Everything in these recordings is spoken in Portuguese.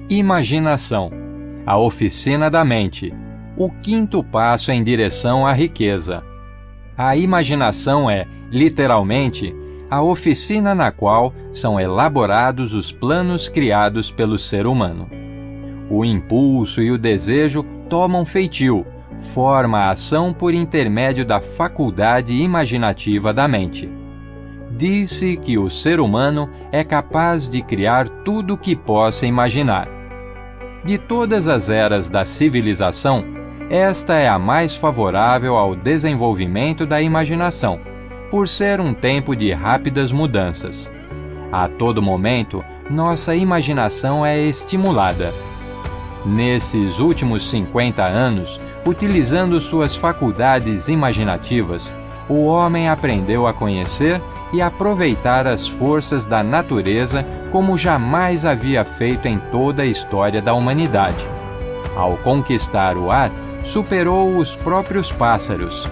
Imaginação, a oficina da mente, o quinto passo em direção à riqueza. A imaginação é, literalmente, a oficina na qual são elaborados os planos criados pelo ser humano. O impulso e o desejo tomam feitio, forma a ação por intermédio da faculdade imaginativa da mente. Diz-se que o ser humano é capaz de criar tudo o que possa imaginar. De todas as eras da civilização, esta é a mais favorável ao desenvolvimento da imaginação, por ser um tempo de rápidas mudanças. A todo momento, nossa imaginação é estimulada. Nesses últimos 50 anos, utilizando suas faculdades imaginativas, o homem aprendeu a conhecer e aproveitar as forças da natureza como jamais havia feito em toda a história da humanidade. Ao conquistar o ar, superou os próprios pássaros.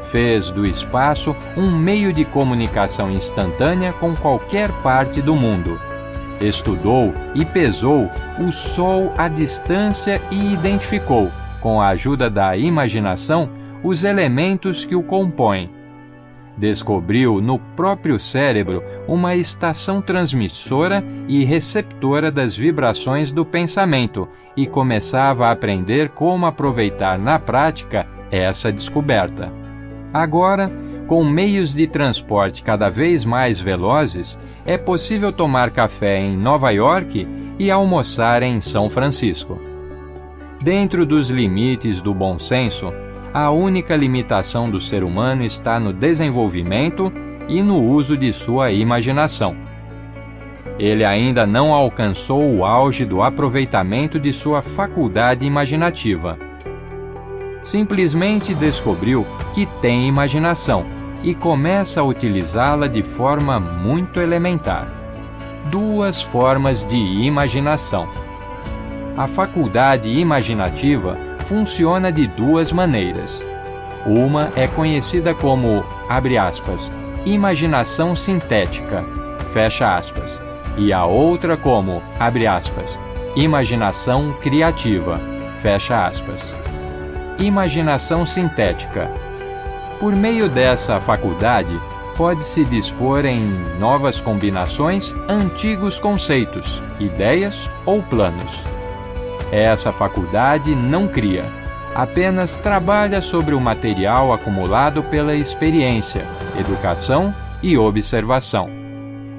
Fez do espaço um meio de comunicação instantânea com qualquer parte do mundo. Estudou e pesou o Sol à distância e identificou, com a ajuda da imaginação, os elementos que o compõem. Descobriu no próprio cérebro uma estação transmissora e receptora das vibrações do pensamento e começava a aprender como aproveitar na prática essa descoberta. Agora, com meios de transporte cada vez mais velozes, é possível tomar café em Nova York e almoçar em São Francisco. Dentro dos limites do bom senso, a única limitação do ser humano está no desenvolvimento e no uso de sua imaginação. Ele ainda não alcançou o auge do aproveitamento de sua faculdade imaginativa. Simplesmente descobriu que tem imaginação e começa a utilizá-la de forma muito elementar. Duas formas de imaginação. A faculdade imaginativa funciona de duas maneiras. Uma é conhecida como, abre aspas, imaginação sintética, fecha aspas, e a outra como, abre aspas, imaginação criativa, fecha aspas. Imaginação sintética. Por meio dessa faculdade, pode-se dispor em novas combinações antigos conceitos, ideias ou planos. Essa faculdade não cria, apenas trabalha sobre o material acumulado pela experiência, educação e observação.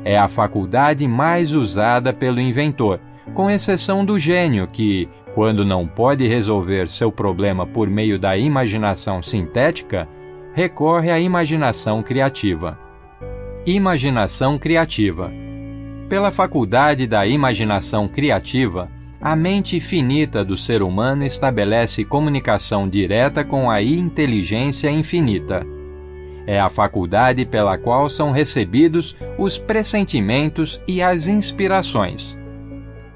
É a faculdade mais usada pelo inventor, com exceção do gênio que, quando não pode resolver seu problema por meio da imaginação sintética, recorre à imaginação criativa. Imaginação criativa. Pela faculdade da imaginação criativa, a mente finita do ser humano estabelece comunicação direta com a inteligência infinita. É a faculdade pela qual são recebidos os pressentimentos e as inspirações.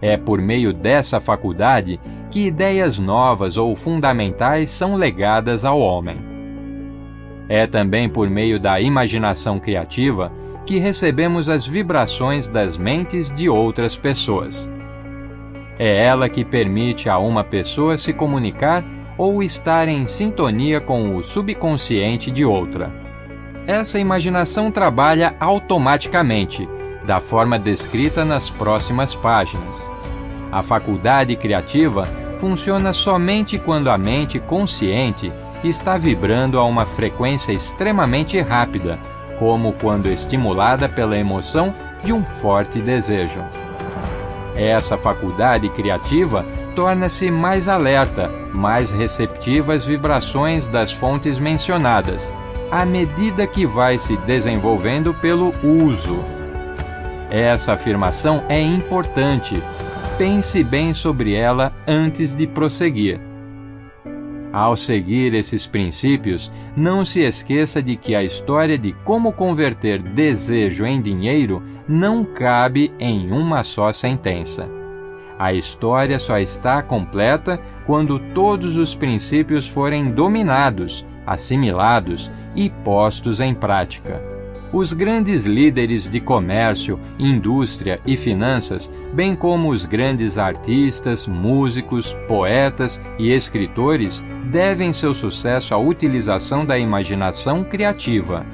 É por meio dessa faculdade que ideias novas ou fundamentais são legadas ao homem. É também por meio da imaginação criativa que recebemos as vibrações das mentes de outras pessoas. É ela que permite a uma pessoa se comunicar ou estar em sintonia com o subconsciente de outra. Essa imaginação trabalha automaticamente, da forma descrita nas próximas páginas. A faculdade criativa funciona somente quando a mente consciente está vibrando a uma frequência extremamente rápida, como quando estimulada pela emoção de um forte desejo. Essa faculdade criativa torna-se mais alerta, mais receptiva às vibrações das fontes mencionadas, à medida que vai se desenvolvendo pelo uso. Essa afirmação é importante. Pense bem sobre ela antes de prosseguir. Ao seguir esses princípios, não se esqueça de que a história de como converter desejo em dinheiro não cabe em uma só sentença. A história só está completa quando todos os princípios forem dominados, assimilados e postos em prática. Os grandes líderes de comércio, indústria e finanças, bem como os grandes artistas, músicos, poetas e escritores, devem seu sucesso à utilização da imaginação criativa.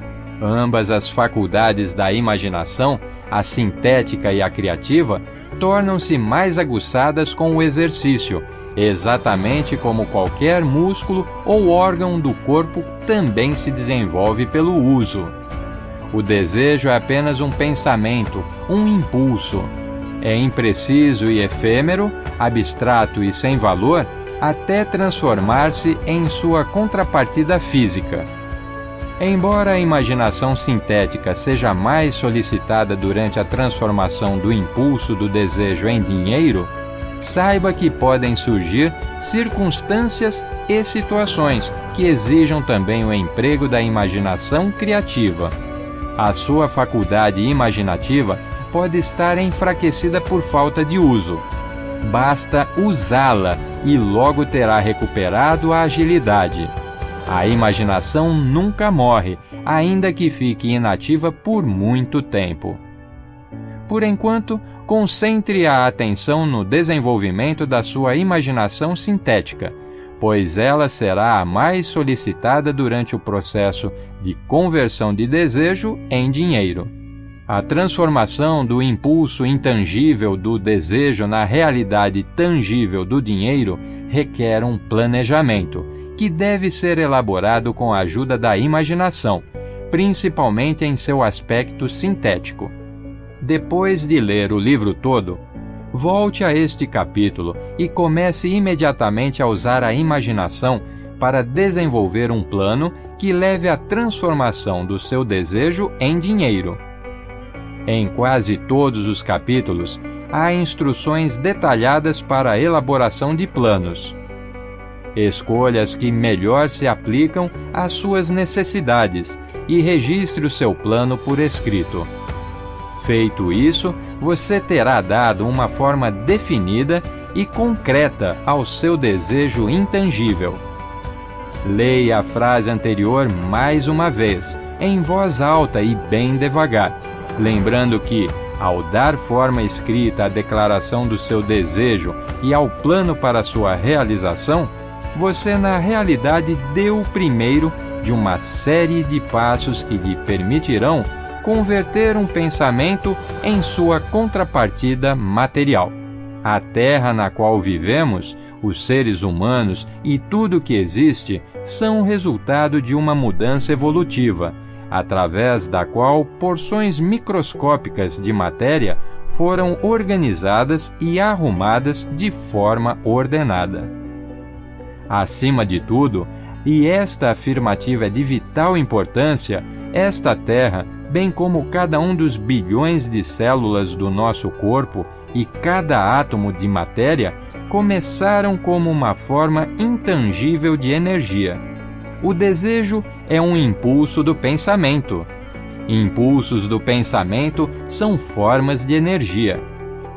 Ambas as faculdades da imaginação, a sintética e a criativa, tornam-se mais aguçadas com o exercício, exatamente como qualquer músculo ou órgão do corpo também se desenvolve pelo uso. O desejo é apenas um pensamento, um impulso. É impreciso e efêmero, abstrato e sem valor, até transformar-se em sua contrapartida física. Embora a imaginação sintética seja mais solicitada durante a transformação do impulso do desejo em dinheiro, saiba que podem surgir circunstâncias e situações que exijam também o emprego da imaginação criativa. A sua faculdade imaginativa pode estar enfraquecida por falta de uso. Basta usá-la e logo terá recuperado a agilidade. A imaginação nunca morre, ainda que fique inativa por muito tempo. Por enquanto, concentre a atenção no desenvolvimento da sua imaginação sintética, pois ela será a mais solicitada durante o processo de conversão de desejo em dinheiro. A transformação do impulso intangível do desejo na realidade tangível do dinheiro requer um planejamento, que deve ser elaborado com a ajuda da imaginação, principalmente em seu aspecto sintético. Depois de ler o livro todo, volte a este capítulo e comece imediatamente a usar a imaginação para desenvolver um plano que leve à transformação do seu desejo em dinheiro. Em quase todos os capítulos, há instruções detalhadas para a elaboração de planos. Escolha as que melhor se aplicam às suas necessidades e registre o seu plano por escrito. Feito isso, você terá dado uma forma definida e concreta ao seu desejo intangível. Leia a frase anterior mais uma vez, em voz alta e bem devagar, lembrando que, ao dar forma escrita à declaração do seu desejo e ao plano para sua realização, você na realidade deu o primeiro de uma série de passos que lhe permitirão converter um pensamento em sua contrapartida material. A Terra na qual vivemos, os seres humanos e tudo o que existe são resultado de uma mudança evolutiva, através da qual porções microscópicas de matéria foram organizadas e arrumadas de forma ordenada. Acima de tudo, e esta afirmativa é de vital importância, esta Terra, bem como cada um dos bilhões de células do nosso corpo e cada átomo de matéria, começaram como uma forma intangível de energia. O desejo é um impulso do pensamento. Impulsos do pensamento são formas de energia.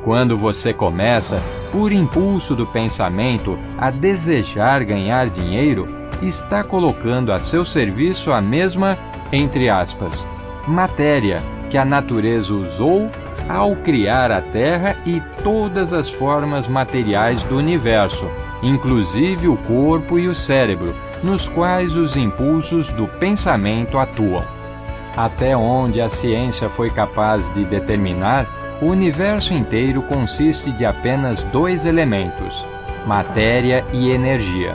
Quando você começa, por impulso do pensamento, a desejar ganhar dinheiro, está colocando a seu serviço a mesma, entre aspas, matéria que a natureza usou ao criar a Terra e todas as formas materiais do universo, inclusive o corpo e o cérebro, nos quais os impulsos do pensamento atuam. Até onde a ciência foi capaz de determinar, o universo inteiro consiste de apenas dois elementos, matéria e energia.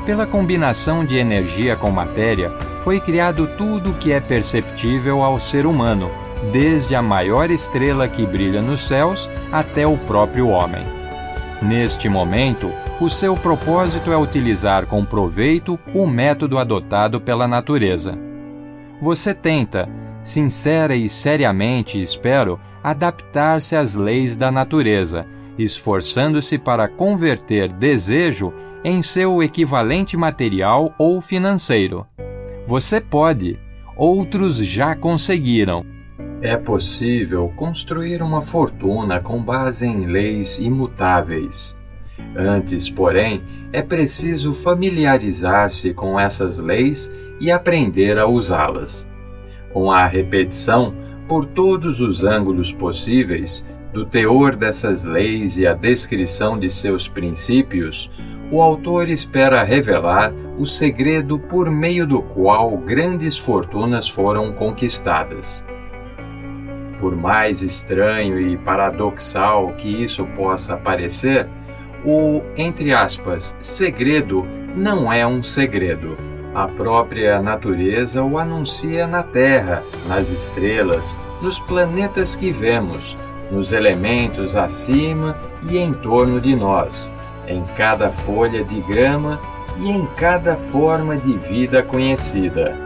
Pela combinação de energia com matéria, foi criado tudo o que é perceptível ao ser humano, desde a maior estrela que brilha nos céus até o próprio homem. Neste momento, o seu propósito é utilizar com proveito o método adotado pela natureza. Você tenta, sincera e seriamente, espero, adaptar-se às leis da natureza, esforçando-se para converter desejo em seu equivalente material ou financeiro. Você pode, outros já conseguiram. É possível construir uma fortuna com base em leis imutáveis. Antes, porém, é preciso familiarizar-se com essas leis e aprender a usá-las. Com a repetição, por todos os ângulos possíveis, do teor dessas leis e a descrição de seus princípios, o autor espera revelar o segredo por meio do qual grandes fortunas foram conquistadas. Por mais estranho e paradoxal que isso possa parecer, o, entre aspas, segredo não é um segredo. A própria natureza o anuncia na Terra, nas estrelas, nos planetas que vemos, nos elementos acima e em torno de nós, em cada folha de grama e em cada forma de vida conhecida.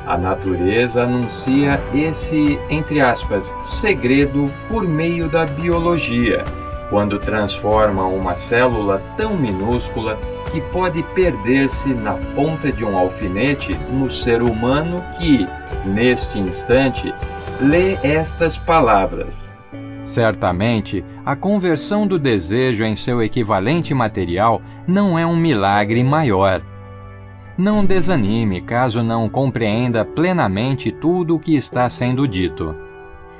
A natureza anuncia esse, entre aspas, segredo por meio da biologia, quando transforma uma célula tão minúscula que pode perder-se na ponta de um alfinete no ser humano que, neste instante, lê estas palavras. Certamente, a conversão do desejo em seu equivalente material não é um milagre maior. Não desanime caso não compreenda plenamente tudo o que está sendo dito.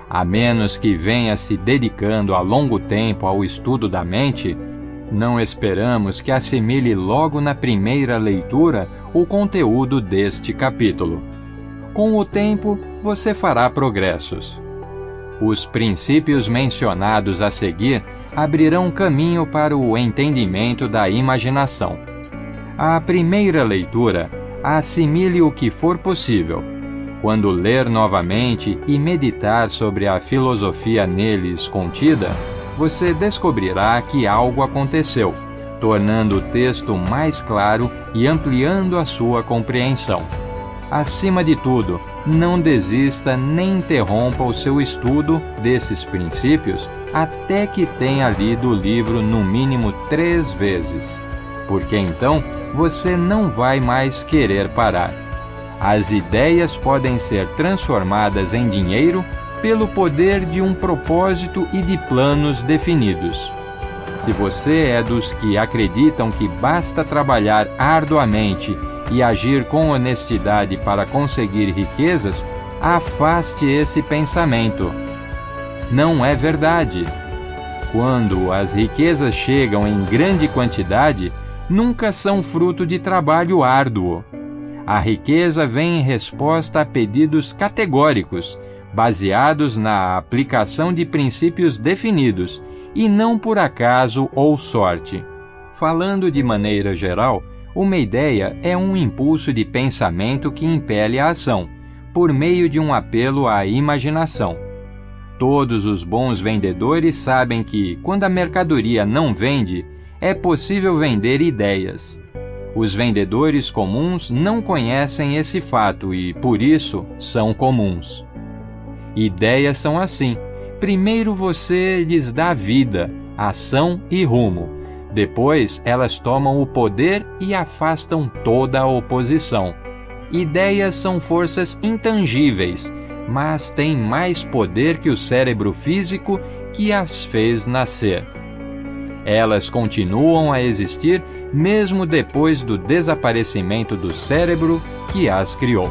A menos que venha se dedicando a longo tempo ao estudo da mente, não esperamos que assimile logo na primeira leitura o conteúdo deste capítulo. Com o tempo, você fará progressos. Os princípios mencionados a seguir abrirão caminho para o entendimento da imaginação. À primeira leitura, assimile o que for possível. Quando ler novamente e meditar sobre a filosofia neles contida, você descobrirá que algo aconteceu, tornando o texto mais claro e ampliando a sua compreensão. Acima de tudo, não desista nem interrompa o seu estudo desses princípios até que tenha lido o livro no mínimo 3 vezes, porque então você não vai mais querer parar. As ideias podem ser transformadas em dinheiro pelo poder de um propósito e de planos definidos. Se você é dos que acreditam que basta trabalhar arduamente e agir com honestidade para conseguir riquezas, afaste esse pensamento. Não é verdade. Quando as riquezas chegam em grande quantidade, nunca são fruto de trabalho árduo. A riqueza vem em resposta a pedidos categóricos, baseados na aplicação de princípios definidos, e não por acaso ou sorte. Falando de maneira geral, uma ideia é um impulso de pensamento que impele a ação, por meio de um apelo à imaginação. Todos os bons vendedores sabem que, quando a mercadoria não vende, é possível vender ideias. Os vendedores comuns não conhecem esse fato e, por isso, são comuns. Ideias são assim. Primeiro você lhes dá vida, ação e rumo. Depois elas tomam o poder e afastam toda a oposição. Ideias são forças intangíveis, mas têm mais poder que o cérebro físico que as fez nascer. Elas continuam a existir mesmo depois do desaparecimento do cérebro que as criou.